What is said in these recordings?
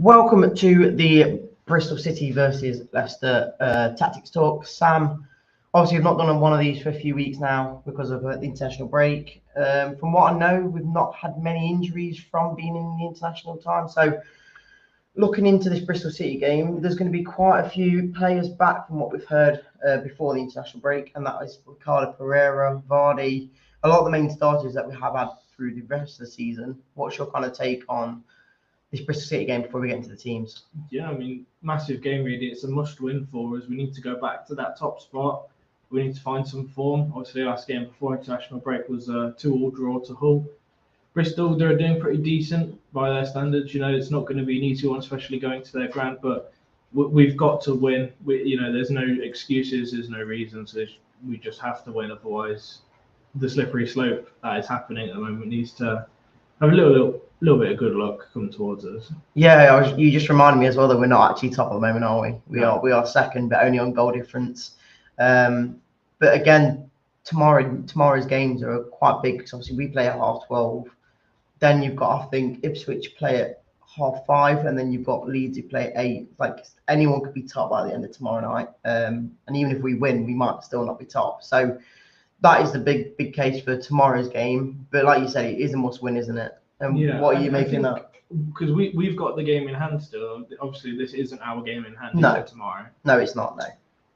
Welcome to the Bristol City versus Leicester tactics talk. Sam, obviously we've not done one of these for a few weeks now because of the international break. From what I know, we've not had many injuries from being in the international time. So looking into this Bristol City game, there's going to be quite a few players back from what we've heard before the international break, and that is Ricardo Pereira, Vardy, a lot of the main starters that we have had through the rest of the season. What's your kind of take on this Bristol City game before we get into the teams? Yeah, I mean, massive game really. It's a must-win for us. We need to go back to that top spot. We need to find some form. Obviously, last game before international break was a 2-2 draw to Hull. Bristol, they're doing pretty decent by their standards. You know, it's not going to be an easy one, especially going to their ground, but we've got to win. There's no excuses, there's no reasons. We just have to win. Otherwise, the slippery slope that is happening at the moment needs to have a little bit of good luck come towards us. Yeah, you just reminded me as well that we're not actually top at the moment, are we? We are second, but only on goal difference. But again, tomorrow's games are quite big because obviously we play at 12:30. Then you've got, I think, Ipswich play at 5:30, and then you've got Leeds who play at 8. Like, anyone could be top by the end of tomorrow night. And even if we win, we might still not be top. So that is the big case for tomorrow's game. But like you said, it is a must-win, isn't it? And what are you making that? Because we've got the game in hand still. Obviously, this isn't our game in hand. No. Tomorrow. No, it's not. No.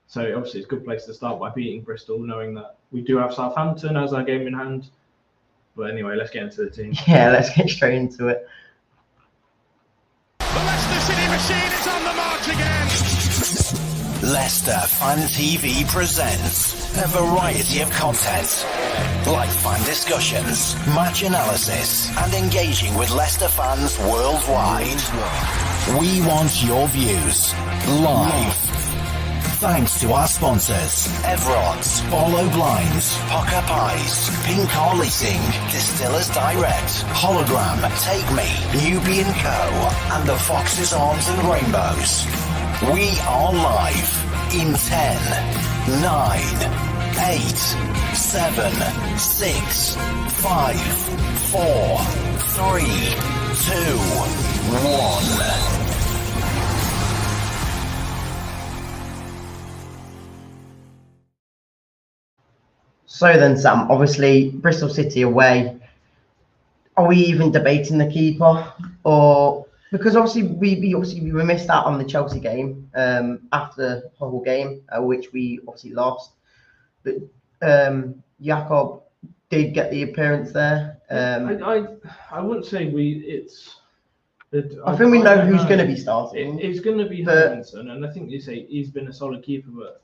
So obviously, it's a good place to start by beating Bristol, knowing that we do have Southampton as our game in hand. But anyway, let's get into the team. Yeah, let's get straight into it. The Leicester City machine is on the march again. Leicester Fan TV presents a variety of content, like fan discussions, match analysis, and engaging with Leicester fans worldwide. We want your views live. Thanks to our sponsors, Everards, Barlow Blinds, Pukka Pies, Car Leasing, Distillers Direct, Hollogram, Take Me, Newby Co, and the Foxes, Arms and Rainbows. We are live in 10, 9, 8, 7, 6, 5, 4, 3, 2, 1. So then, Sam, obviously Bristol City away. Are we even debating the keeper, or because obviously we missed out on the Chelsea game after the whole game, which we obviously lost. But Jakob did get the appearance there. I wouldn't say I think we know who's going to be starting. It's going to be Hermanson, and I think you say he's been a solid keeper, but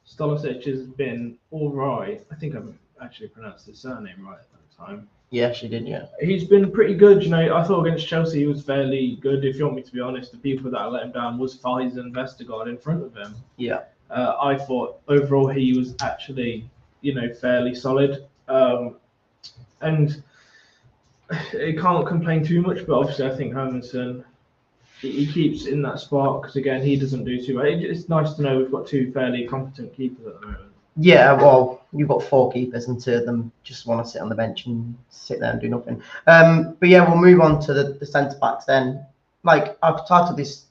Stolisic has been all right. I think I've actually pronounced his surname right at that time. Yeah, she did, yeah. He's been pretty good. You know, I thought against Chelsea he was fairly good. If you want me to be honest, the people that let him down was Fies and Vestergaard in front of him. Yeah. I thought overall he was actually, fairly solid. And he can't complain too much, but obviously I think Hermanson, he keeps in that spot because, again, he doesn't do too much. It's nice to know we've got two fairly competent keepers at the moment. Yeah, well, you've got 4 keepers and 2 of them just want to sit on the bench and sit there and do nothing. But yeah, we'll move on to the centre backs then. Like, I've titled this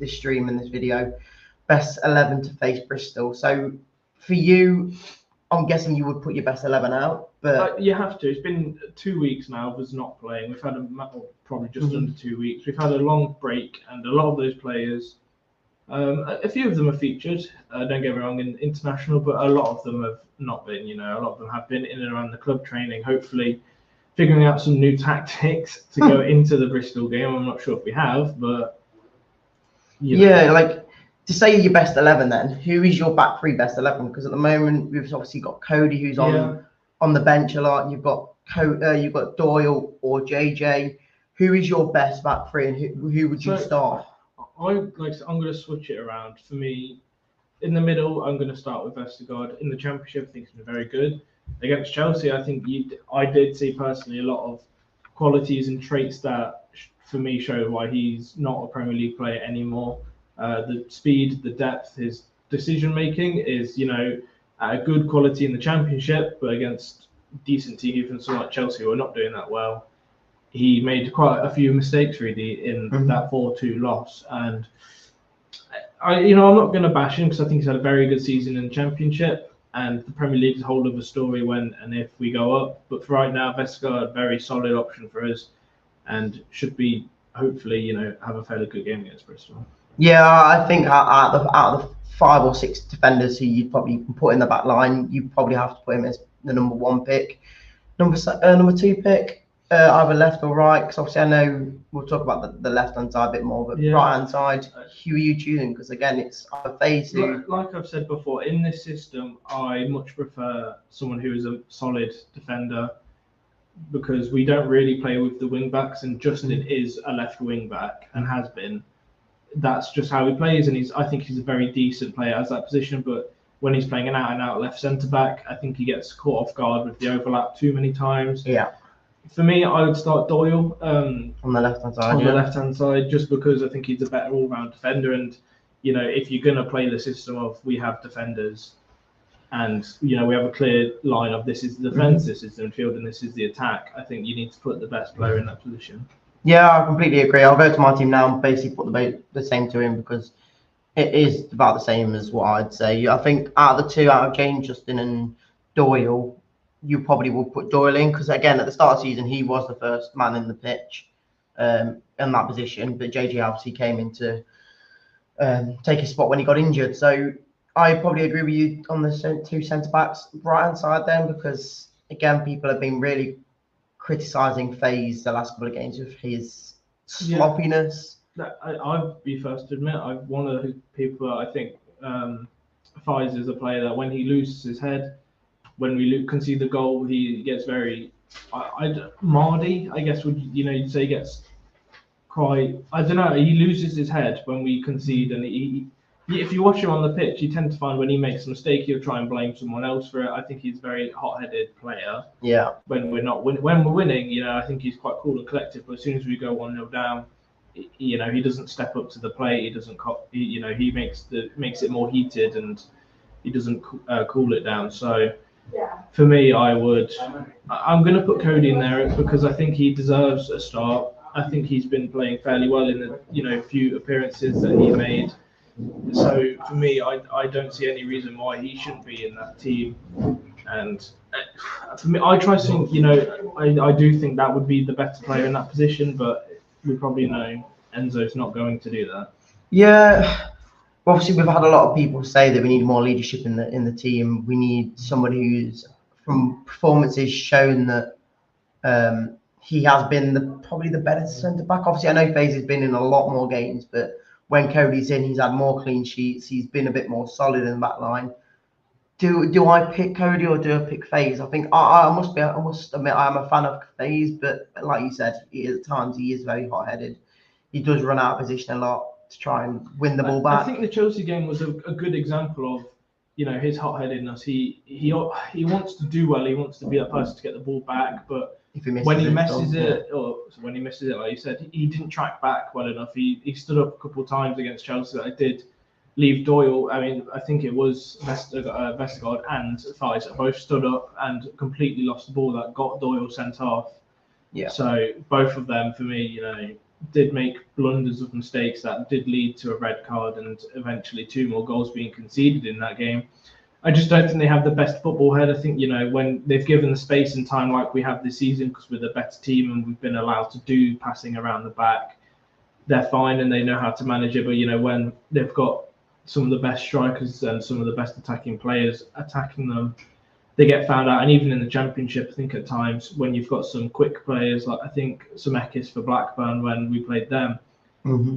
stream and this video, Best 11 to face Bristol. So for you, I'm guessing you would put your best 11 out, but you have to. It's been 2 weeks now of us not playing. We've had probably just under 2 weeks. We've had a long break, and a lot of those players, a few of them are featured. Don't get me wrong, in international, but a lot of them have not been. A lot of them have been in and around the club training, hopefully figuring out some new tactics to go into the Bristol game. I'm not sure if we have, but yeah, like. To say your best 11 then, who is your back 3 best 11? Because at the moment, we've obviously got Cody, who's on the bench a lot. You've got Doyle or JJ. Who is your best back 3 and who would you start? I'm going to switch it around. For me, in the middle, I'm going to start with Vestergaard. In the Championship, I think he's been very good. Against Chelsea, I think I did see personally a lot of qualities and traits that, for me, show why he's not a Premier League player anymore. The speed, the depth, his decision making is, at a good quality in the Championship, but against decent teams, even someone like Chelsea who are not doing that well, he made quite a few mistakes really in that 4-2 loss, and I'm not going to bash him because I think he's had a very good season in the Championship, and the Premier League is a whole other story when and if we go up. But for right now, Vestergaard, very solid option for us, and should be hopefully have a fairly good game against Bristol. Yeah, I think out of the 5 or 6 defenders who you'd probably put in the back line, you probably have to put him as the number 1 pick. Number 2 pick, either left or right, because obviously I know we'll talk about the left-hand side a bit more, but right-hand side, who are you choosing? Because again, it's either phase who... Like I've said before, in this system, I much prefer someone who is a solid defender, because we don't really play with the wing-backs, and Justin is a left wing-back and has been. That's just how he plays, and I think he's a very decent player as that position, but when he's playing an out-and-out left centre-back, I think he gets caught off guard with the overlap too many times. Yeah. For me, I would start Doyle on the left-hand side. On the left-hand side, just because I think he's a better all-round defender, and if you're going to play the system of we have defenders, and we have a clear line of this is the defence, this is the midfield, and this is the attack, I think you need to put the best player in that position. Yeah, I completely agree. I'll go to my team now and basically put the same to him, because it is about the same as what I'd say. I think out of the 2, out of Jane, Justin and Doyle, you probably will put Doyle in, because again, at the start of the season, he was the first man in the pitch in that position, but JJ obviously came in to take his spot when he got injured. So I probably agree with you on the 2 centre-backs right-hand side then, because again, people have been really criticising FaZe the last couple of games with his sloppiness. I'd be first to admit, I'm one of the people that I think FaZe is a player that when he loses his head, when we concede the goal, he gets very Mardy, I guess you'd say he gets quite, I don't know, he loses his head when we concede, and if you watch him on the pitch, you tend to find when he makes a mistake, he'll try and blame someone else for it. I think he's a very hot-headed player. Yeah. When we're winning, I think he's quite cool and collective. But as soon as we go 1-0 down, he doesn't step up to the plate. He doesn't, he makes it more heated, and he doesn't cool it down. So for me, I'm going to put Cody in there because I think he deserves a start. I think he's been playing fairly well in the few appearances that he made. So for me, I don't see any reason why he shouldn't be in that team. And for me, I try to think, I do think that would be the better player in that position, but we probably know Enzo's not going to do that. Yeah, obviously we've had a lot of people say that we need more leadership in the team. We need somebody who's, from performances, shown that he has been probably the better centre back. Obviously, I know FaZe has been in a lot more games, but when Cody's in, he's had more clean sheets. He's been a bit more solid in the back line. Do I pick Cody or do I pick FaZe? I think I must admit I am a fan of FaZe, but like you said, at times he is very hot-headed. He does run out of position a lot to try and win the ball back. I think the Chelsea game was a good example of his hot-headedness. He wants to do well. He wants to be that person to get the ball back, but when he misses it, like you said, he didn't track back well enough. He stood up a couple of times against Chelsea. I did leave Doyle. I mean, I think it was Vestergaard and FaZe both stood up and completely lost the ball that got Doyle sent off. Yeah. So both of them, for me, did make blunders of mistakes that did lead to a red card and eventually 2 more goals being conceded in that game. I just don't think they have the best football head. I think, when they've given the space and time like we have this season, because we're the better team and we've been allowed to do passing around the back, they're fine and they know how to manage it. But, when they've got some of the best strikers and some of the best attacking players attacking them, they get found out. And even in the Championship, I think at times when you've got some quick players, like I think Zemeckis for Blackburn when we played them,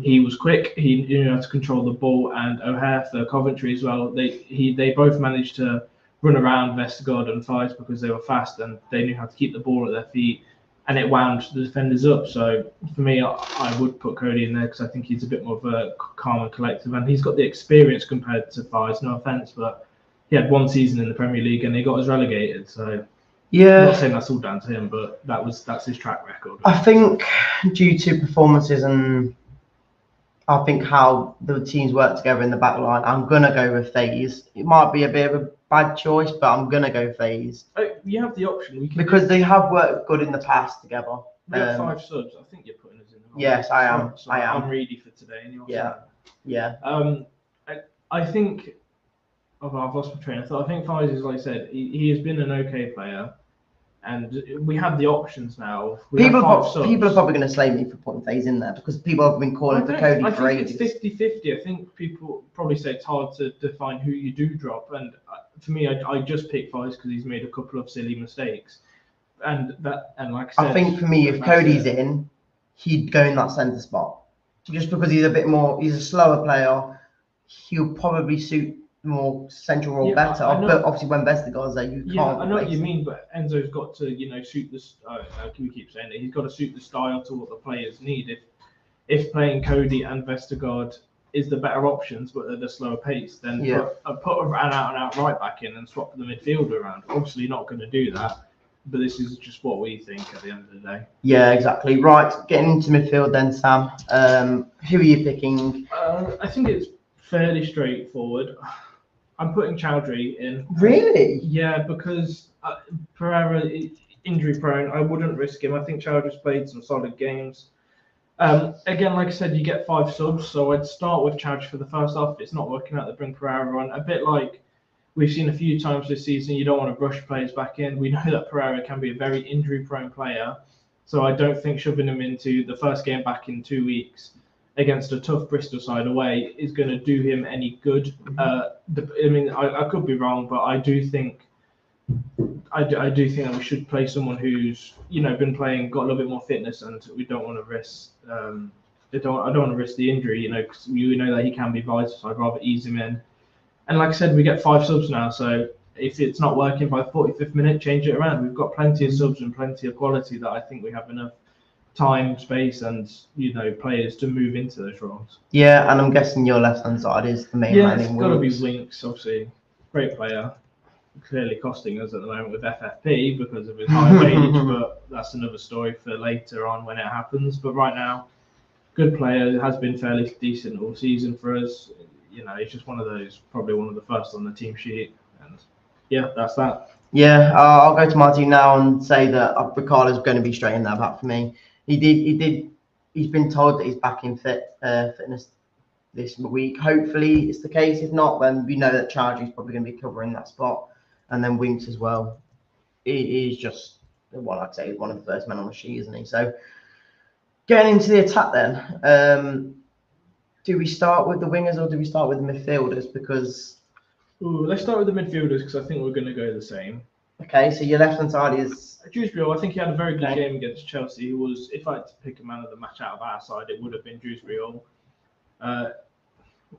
he was quick. He knew how to control the ball, and O'Hare for Coventry as well. They both managed to run around Vestergaard and FaZe because they were fast and they knew how to keep the ball at their feet, and it wound the defenders up. So for me, I would put Cody in there because I think he's a bit more of a calm and collective, and he's got the experience compared to FaZe. No offense, but he had 1 season in the Premier League and he got us relegated. So I'm not saying that's all down to him, but that's his track record. I think due to performances and I think how the teams work together in the back line, I'm going to go with FaZe. It might be a bit of a bad choice, but I'm going to go FaZe. You have the option. Because they have worked good in the past together. We have 5 subs. I think you're putting us in. Yes, I am. So I am. I'm Reedy for today. And you're Yeah. I think. Oh, I've lost my train of thought. I think Fies is, like I said, he has been an okay player, and we have the options now. People are probably going to slay me for putting Faze in there because people have been calling for Cody for ages. I think it's 50-50. I think people probably say it's hard to define who you do drop, and for me, I just pick Fies because he's made a couple of silly mistakes, and like I said, I think for me, if Cody's in, he'd go in that centre spot, just because he's a slower player. He'll probably suit more central role better, but obviously when Vestergaard's there, you can't. I know what you mean, but Enzo's got to, suit this. We keep saying it. He's got to suit the style to what the players need. If playing Cody and Vestergaard is the better options, but at a slower pace, then put an out right back in and swap the midfielder around. Obviously, not going to do that, but this is just what we think at the end of the day. Yeah, exactly. Right, getting into midfield then, Sam. Who are you picking? I think it's fairly straightforward. I'm putting Chowdhury in. Really? Yeah, because Pereira injury prone. I wouldn't risk him. I think Chowdhury's played some solid games. Again, like I said, you get 5 subs, so I'd start with Chowdhury for the first half. If it's not working out, they bring Pereira on. A bit like we've seen a few times this season, you don't want to rush players back in. We know that Pereira can be a very injury prone player, so I don't think shoving him into the first game back in 2 weeks against a tough Bristol side away is going to do him any good. I could be wrong, but I do think that we should play someone who's been playing, got a little bit more fitness, and we don't want to risk. I don't want to risk the injury, because we know that he can be vital. So I'd rather ease him in. And like I said, we get 5 subs now, so if it's not working by the 45th minute, change it around. We've got plenty of subs and plenty of quality that I think we have enough time, space, and players to move into those roles. Yeah, and I'm guessing your left hand side is the main man. It's got to be Winks, obviously, great player, clearly costing us at the moment with FFP because of his high wage, but that's another story for later on when it happens. But right now, good player, has been fairly decent all season for us. He's just one of those, probably one of the first on the team sheet, and yeah, that's that. Yeah, I'll go to my team now and say that Ricardo's going to be straight in there back for me. He's been told that he's back in fitness this week. Hopefully it's the case. If not, then we know that Chowdhury's probably going to be covering that spot, and then Winks as well. He is just, I'd say, one of the first men on the sheet, isn't he? So getting into the attack then, do we start with the wingers or do we start with the midfielders? Because let's start with the midfielders because I think we're going to go the same. Okay, so your left hand side is Dewsbury. I think he had a very good game against Chelsea. He was, if I had to pick a man of the match out of our side, it would have been Dewsbury.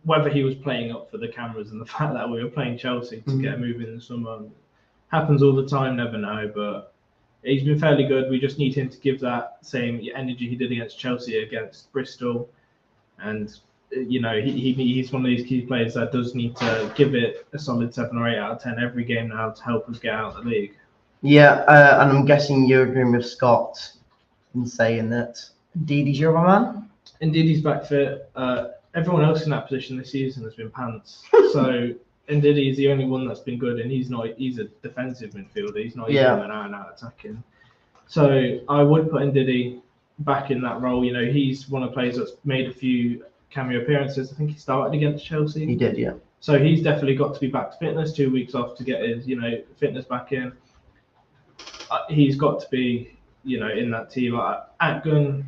Whether he was playing up for the cameras and the fact that we were playing Chelsea to get a move in the summer happens all the time. Never know, but he's been fairly good. We just need him to give that same energy he did against Chelsea against Bristol, and he's one of these key players that does need to give it a solid 7 or 8 out of 10 every game now to help us get out of the league. Yeah, and I'm guessing you're agreeing with Scott in saying that Ndidi's your other man? Ndidi's back fit. Everyone else in that position this season has been pants. So Ndidi is the only one that's been good, and he's a defensive midfielder. He's not even an out-and-out attacking. So I would put Ndidi back in that role. He's one of the players that's made a few cameo appearances. I think he started against Chelsea. He did, yeah. So he's definitely got to be back to fitness. 2 weeks off to get his, fitness back in. He's got to be, in that team. Atgun.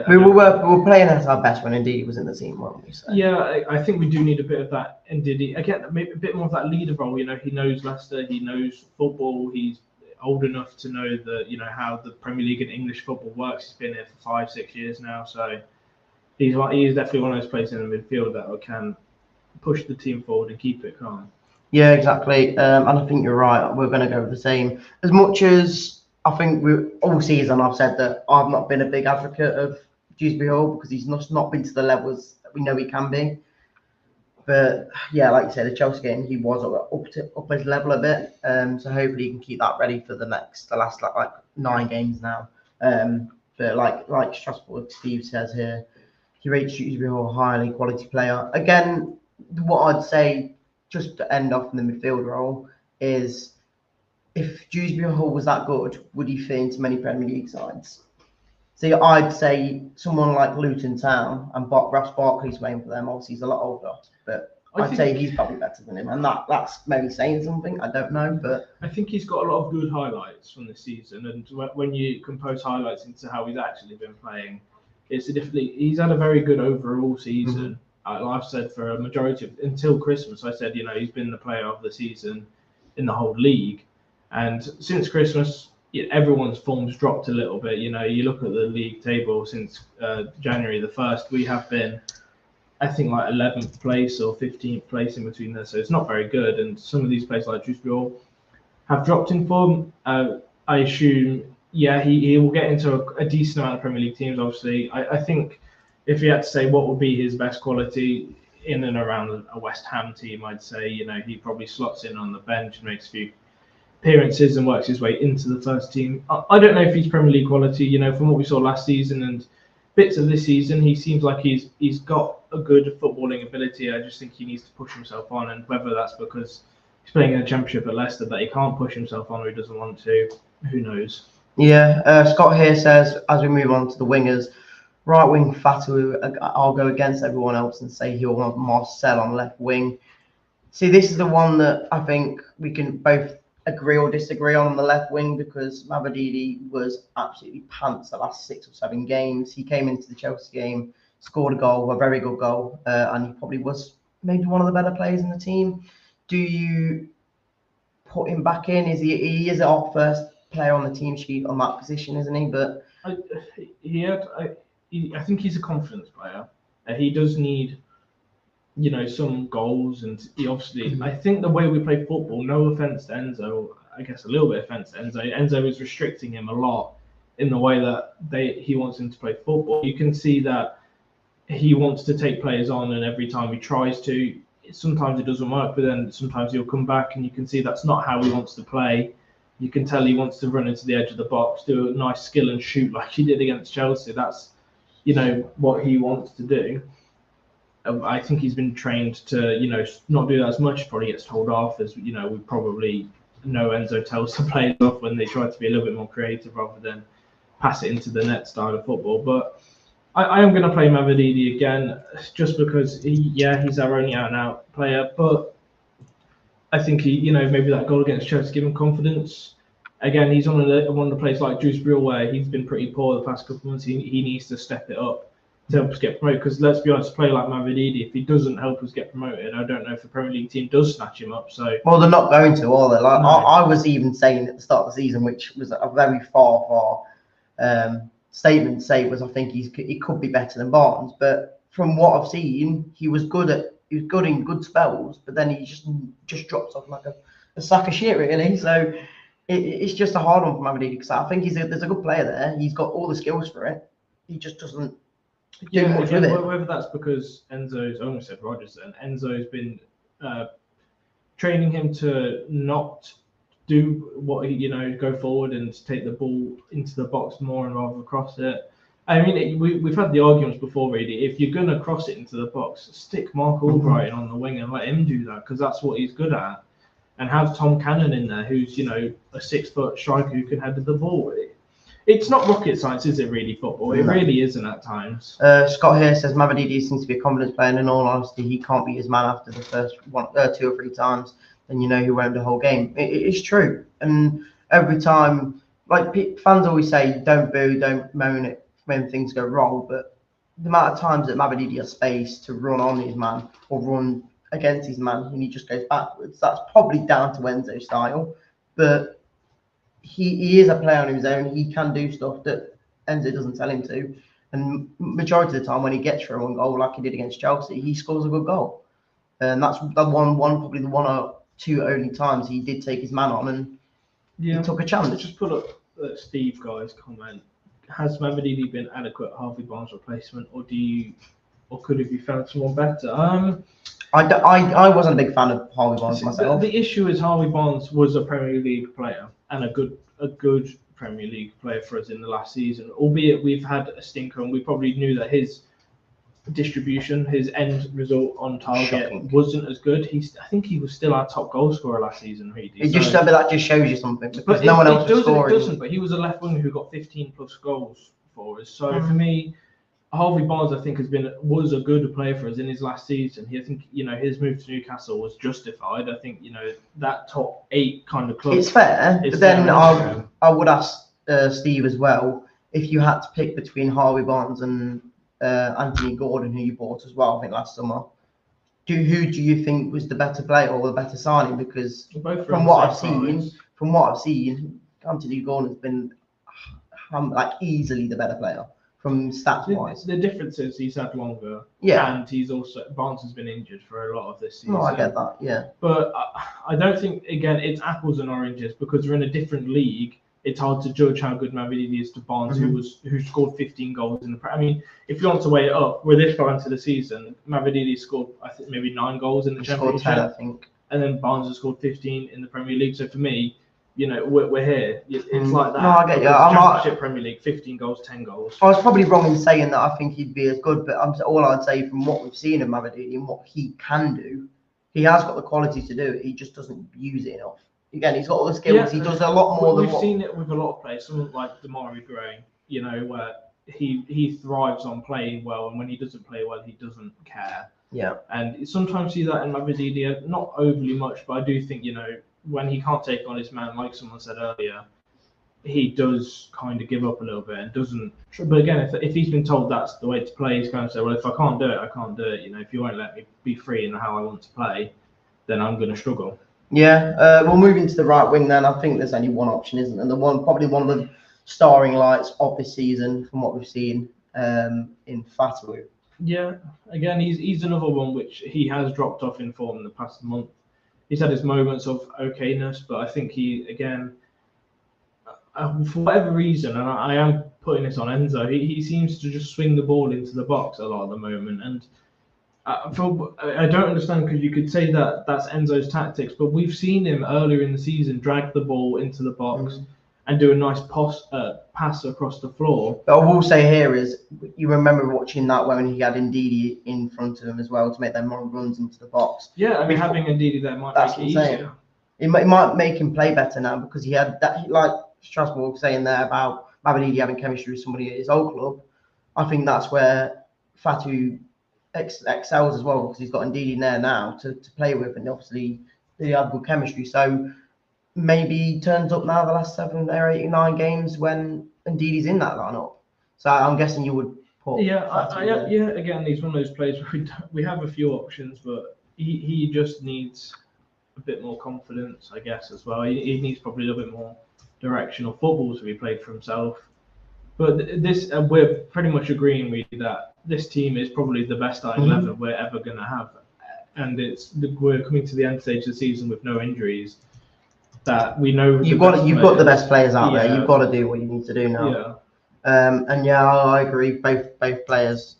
We were playing at our best when Ndidi was in the team, weren't we? So. Yeah, I think we do need a bit of that Ndidi. Again, maybe a bit more of that leader role. He knows Leicester. He knows football. He's old enough to know how the Premier League and English football works. He's been here for 5-6 years now, so. He is definitely one of those players in the midfield that can push the team forward and keep it calm. Yeah, exactly. And I think you're right. We're going to go with the same. As much as I think all season I've said that I've not been a big advocate of Dewsbury Hall because he's not been to the levels that we know he can be. But yeah, like you said, the Chelsea game, he was up his level a bit. So hopefully he can keep that ready for the last 9 games now. But like Strasbourg Steve says here, he rates Dewsbury Hall a highly quality player. Again, what I'd say, just to end off in the midfield role, is if Dewsbury Hall was that good, would he fit into many Premier League sides? See, I'd say someone like Luton Town and Ross Barkley's playing for them. Obviously, he's a lot older, but I'd say he's probably better than him. And that's maybe saying something. I don't know, but I think he's got a lot of good highlights from this season. And when you compose highlights into how he's actually been playing, he's had a very good overall season. I've said for a majority of until Christmas, I said he's been the player of the season in the whole league. And since Christmas, everyone's form's dropped a little bit. You look at the league table since January the 1st, we have been, I think, like 11th place or 15th place in between there. So it's not very good. And some of these players like Dewsbury have dropped in form. I assume, he will get into a decent amount of Premier League teams, obviously. I think if you had to say what would be his best quality in and around a West Ham team, I'd say, he probably slots in on the bench and makes a few appearances and works his way into the first team. I don't know if he's Premier League quality. From what we saw last season and bits of this season, he seems like he's got a good footballing ability. I just think he needs to push himself on, and whether that's because he's playing in the Championship at Leicester that he can't push himself on or he doesn't want to, who knows. Scott here says, as we move on to the wingers, right wing Fatu, I'll go against everyone else and say he'll want Marcel on left wing. See, this is the one that I think we can both agree or disagree on the left wing, because Mavididi was absolutely pants the last 6 or 7 games. He came into the Chelsea game, scored a goal, a very good goal, and he probably was maybe one of the better players in the team. Do you put him back in? He is our first player on the team sheet on that position, isn't he? But I think he's a confidence player. He does need some goals, and he obviously, I think the way we play football, no offense to Enzo, I guess a little bit of offense to Enzo is restricting him a lot in the way that he wants him to play football. You can see that he wants to take players on, and every time he tries to, sometimes it doesn't work, but then sometimes he'll come back, and you can see that's not how he wants to play. You can tell he wants to run into the edge of the box, do a nice skill and shoot like he did against Chelsea. That's what he wants to do. I think he's been trained to, not do that as much. Probably gets told off, as we probably know Enzo tells the players off when they try to be a little bit more creative rather than pass it into the net style of football. But I am going to play Mavididi again, just because he's our only out-and-out player. But I think maybe that goal against Chelsea gave him confidence. Again, he's on one of the players like Dewsbury where he's been pretty poor the past couple of months. He needs to step it up to help us get promoted, because let's be honest, a player like Mavididi, if he doesn't help us get promoted, I don't know if the Premier League team does snatch him up. So they're not going to, are they? No. I was even saying at the start of the season, which was a very far statement to say, was I think he could be better than Barnes, but from what I've seen, he was good in good spells, but then he just drops off like a sack of shit, really. So it's just a hard one for Mavididi, because I think there's a good player there. He's got all the skills for it. He just doesn't. Whether that's because Enzo's, I almost said Rodgers, and Enzo's been training him to not do what go forward and take the ball into the box more and rather cross it. I mean, we've had the arguments before, really. If you're gonna cross it into the box, stick Mark Albrighton on the wing and let him do that, because that's what he's good at. And have Tom Cannon in there, who's a 6-foot striker who can head the ball. It's not rocket science, is it, really, football? It really isn't at times. Scott here says Mavididi seems to be a confidence player, and in all honesty, he can't beat his man after the first 2 or 3 times, then he won't the whole game. It's true. And every time, like fans always say, don't boo, don't moan it when things go wrong, but the amount of times that Mavididi has space to run on his man or run against his man and he just goes backwards, that's probably down to Enzo's style, but he is a player on his own. He can do stuff that Enzo doesn't tell him to, and majority of the time when he gets through one goal like he did against Chelsea, he scores a good goal, and that's the probably the 1 or 2 only times he did take his man on and he took a chance. Let's just put up Steve Guy's comment. Has Mavididi been adequate Harvey Barnes replacement, or could have you found someone better? I wasn't a big fan of Harvey Barnes myself. The issue is Harvey Barnes was a Premier League player and a good Premier League player for us in the last season, albeit we've had a stinker, and we probably knew that his distribution, his end result on target wasn't as good. I think he was still our top goal scorer last season, really. That just shows you something, because no one else was scoring. It doesn't, but he was a left winger who got 15 plus goals for us. So for me, Harvey Barnes, I think, was a good player for us in his last season. I think, his move to Newcastle was justified. I think, that top 8 kind of club. It's fair, but then I would ask Steve as well, if you had to pick between Harvey Barnes and Anthony Gordon, who you bought as well, I think last summer, who do you think was the better player or the better signing? Because from what I've seen, Anthony Gordon's been like easily the better player from stats wise. The difference is he's had longer, and Barnes has been injured for a lot of this season. No, I get that, yeah. But I don't think, again, it's apples and oranges because we're in a different league. It's hard to judge how good Mavididi is to Barnes, who scored 15 goals in the Premier. I mean, if you want to weigh it up, we're this far into the season. Mavididi scored, I think, maybe 9 goals in the Championship. Scored 10, I think. And then Barnes has scored 15 in the Premier League. So for me, we're here. It's like that. No, I get you. Championship, Premier League, 15 goals, 10 goals. I was probably wrong in saying that I think he'd be as good, but all I'd say from what we've seen of Mavididi and what he can do, he has got the quality to do it. He just doesn't use it enough. Again, he's got all the skills. Yeah, he does a lot more than we've seen it with a lot of players. Someone like Damari Gray, where he thrives on playing well, and when he doesn't play well, he doesn't care. Yeah. And you sometimes see that in Mavididi, not overly much, but I do think when he can't take on his man, like someone said earlier, he does kind of give up a little bit and doesn't. But again, if he's been told that's the way to play, he's going to say, well, if I can't do it, I can't do it. If you won't let me be free in how I want to play, then I'm going to struggle. Yeah, we'll move into the right wing then. I think there's only one option, isn't there? Probably one of the starring lights of this season from what we've seen in Fatu. Yeah, again, he's another one which he has dropped off in form in the past month. He's had his moments of okayness, but I think he, again, for whatever reason, and I am putting this on Enzo, he seems to just swing the ball into the box a lot at the moment. And I don't understand, because you could say that that's Enzo's tactics, but we've seen him earlier in the season drag the ball into the box and do a nice pass across the floor. But I will say here is, you remember watching that when he had Ndidi in front of him as well to make them more runs into the box. Yeah, I mean, having Ndidi there might make it easier. It might make him play better now, because he had that, like Strasbourg saying there about Mavididi having chemistry with somebody at his old club. I think that's where Fatu excels as well, because he's got Ndidi there now to play with, and obviously they have good chemistry. So maybe he turns up now the last 7 or 8 or 9 games when Ndidi's in that lineup. So I'm guessing you would put. Again, he's one of those players where we have a few options, but he just needs a bit more confidence, I guess, as well. He needs probably a little bit more directional football to be played for himself. But we're pretty much agreeing really that this team is probably the best starting 11 we're ever going to have, and we're coming to the end stage of the season with no injuries. That we know you've got the best players out there. You've got to do what you need to do now. I agree. Both players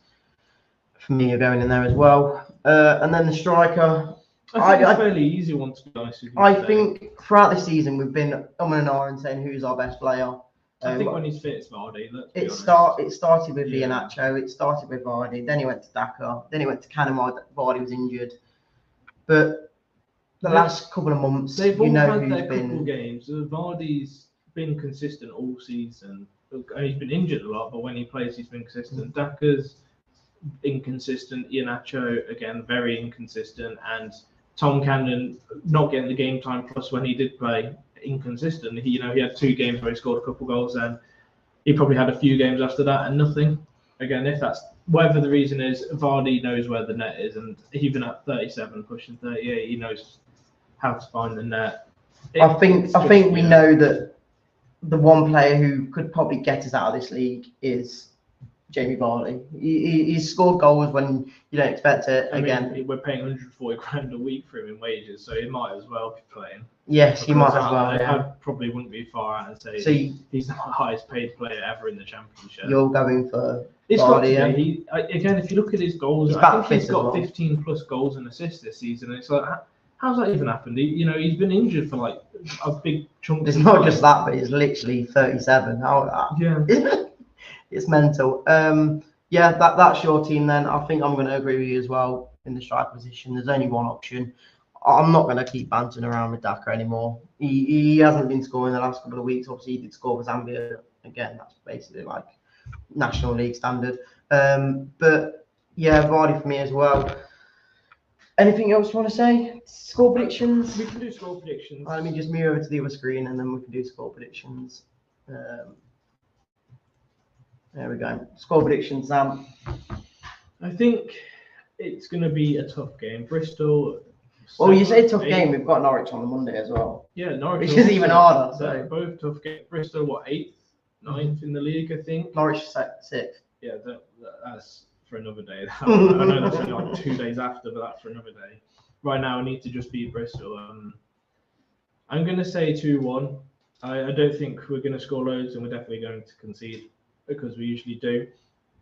for me are going in there as well. And then the striker. I think it's a fairly easy one, to be honest with you. I think throughout this season we've been and ahhing saying who's our best player. I think when he's fit, it's Vardy. It started with Iheanacho. It started with Vardy. Then he went to Daka. Then he went to Canamar. Vardy was injured. But the last couple of months, they've all had who's their been. Couple games. Vardy's been consistent all season. He's been injured a lot, but when he plays, he's been consistent. Daka's inconsistent. Iheanacho, again, very inconsistent. And Tom Cannon not getting the game time, plus when he did play, inconsistent. He had 2 games where he scored a couple goals, and he probably had a few games after that and nothing. Again, if that's whatever the reason is, Vardy knows where the net is, and even at 37, pushing 38, he knows how to find the net. I think we know that the one player who could probably get us out of this league is Jamie Vardy. He's scored goals when you don't expect it. We're paying 140 grand a week for him in wages, so he might as well be playing. Yes, he might as well. I probably wouldn't be far out and say he's the highest paid player ever in the Championship. You're going for Vardy, again, if you look at his goals, I think he's got 15 plus goals and assists this season. It's like, how's that even happened? He's been injured for like a big chunk. It's not just that, but he's literally 37. It's mental. That's your team then. I think I'm going to agree with you as well in the striker position. There's only one option. I'm not going to keep bantering around with Daka anymore. He hasn't been scoring the last couple of weeks. Obviously, he did score for Zambia. Again, that's basically like National League standard. But yeah, Vardy for me as well. Anything else you want to say? Score predictions? We can do score predictions. Let me just move over to the other screen and then we can do score predictions. There we go. Score predictions, Sam. I think it's going to be a tough game. Bristol. Well, you say tough game. We've got Norwich on the Monday as well. Yeah, Norwich. Which is even harder. So both tough games. Bristol, what, 8th, 9th in the league, I think. Norwich 6th. Yeah, that's for another day. I know that's only like 2 days after, but that's for another day. Right now, I need to just beat Bristol. I'm going to say 2-1. I don't think we're going to score loads, and we're definitely going to concede because we usually do.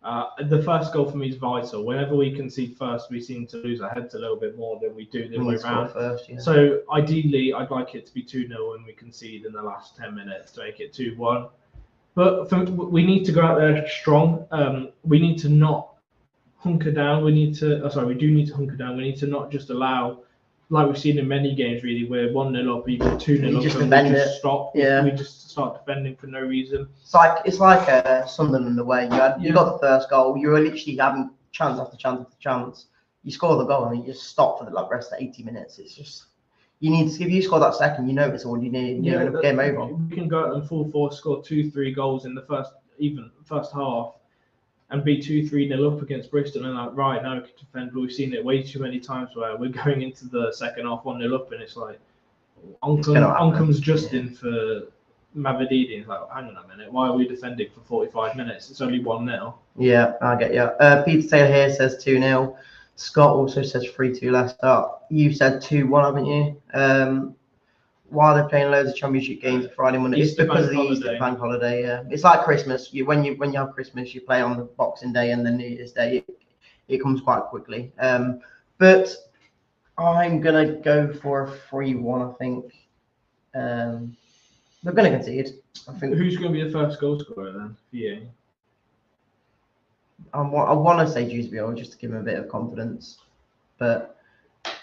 The first goal for me is vital. Whenever we concede first, we seem to lose our heads a little bit more than we do the other way around. First, yeah. So ideally, I'd like it to be 2-0 when we concede in the last 10 minutes to make it 2-1. But we need to go out there strong. We need to not hunker down. We do need to hunker down. We need to not just allow, like we've seen in many games, really, we're 1-0 up, even 2-0 up, and we just stop. Yeah. We just start defending for no reason. It's like Sunderland away. You got the first goal. You were literally having chance after chance after chance. You score the goal and you just stop for the rest of 80 minutes. It's just if you score that second, you know it's all you need. Game over. We can go out and full force, score 2-3 goals in the first half, and be 2-3-0 up against Bristol, and right now we can defend. But we've seen it way too many times where we're going into the second half 1-0 up, and it's like on comes Justin for Mavididi. It's like, hang on a minute, why are we defending for 45 minutes? It's only 1-0. Yeah, I get you. Peter Taylor here says 2-0. Scott also says 3-2 Leicester. You said 2-1, haven't you? Why are they playing loads of championship games Friday, Monday? It's because of the Easter bank holiday. Yeah, it's like Christmas. When you have Christmas, you play on the Boxing Day and the New Year's Day. It comes quite quickly. But I'm gonna go for a 3-1. I think they're gonna concede. I think. Who's gonna be the first goal scorer then for you? I want to say Dewsbury just to give him a bit of confidence, but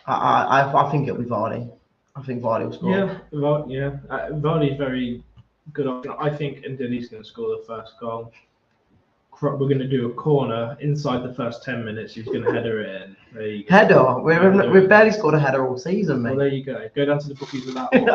I think it'll be Vardy. I think Vardy will score. Vardy's very good option. I think Ndili's going to score the first goal. We're going to do a corner inside the first 10 minutes. He's going to header it in. There you go. Header? We've barely scored a header all season, mate. Well, there you go. Go down to the bookies with that one.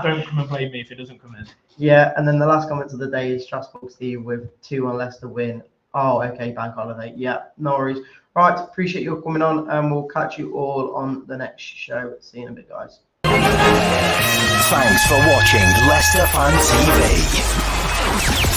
Don't come and play me if it doesn't come in. Yeah, and then the last comment of the day is Strasbourg Steve with 2-1 Leicester win. Oh, okay, bank holiday. Yeah, no worries. Right, appreciate you coming on, and we'll catch you all on the next show. See you in a bit, guys. Thanks for watching Leicester Fan TV.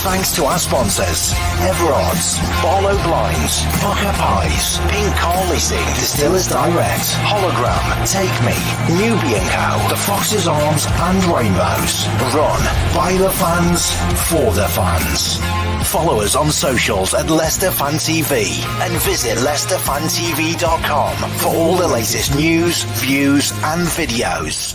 Thanks to our sponsors, Everards, Barlow Blinds, Pukka Pies, Car Leasing, Distillers Direct, Hollogram, Take Me, Newby Co, The Fox's Arms and Rainbows. Run by the fans, for the fans. Follow us on socials at Leicester Fan TV and visit leicesterfantv.com for all the latest news, views and videos.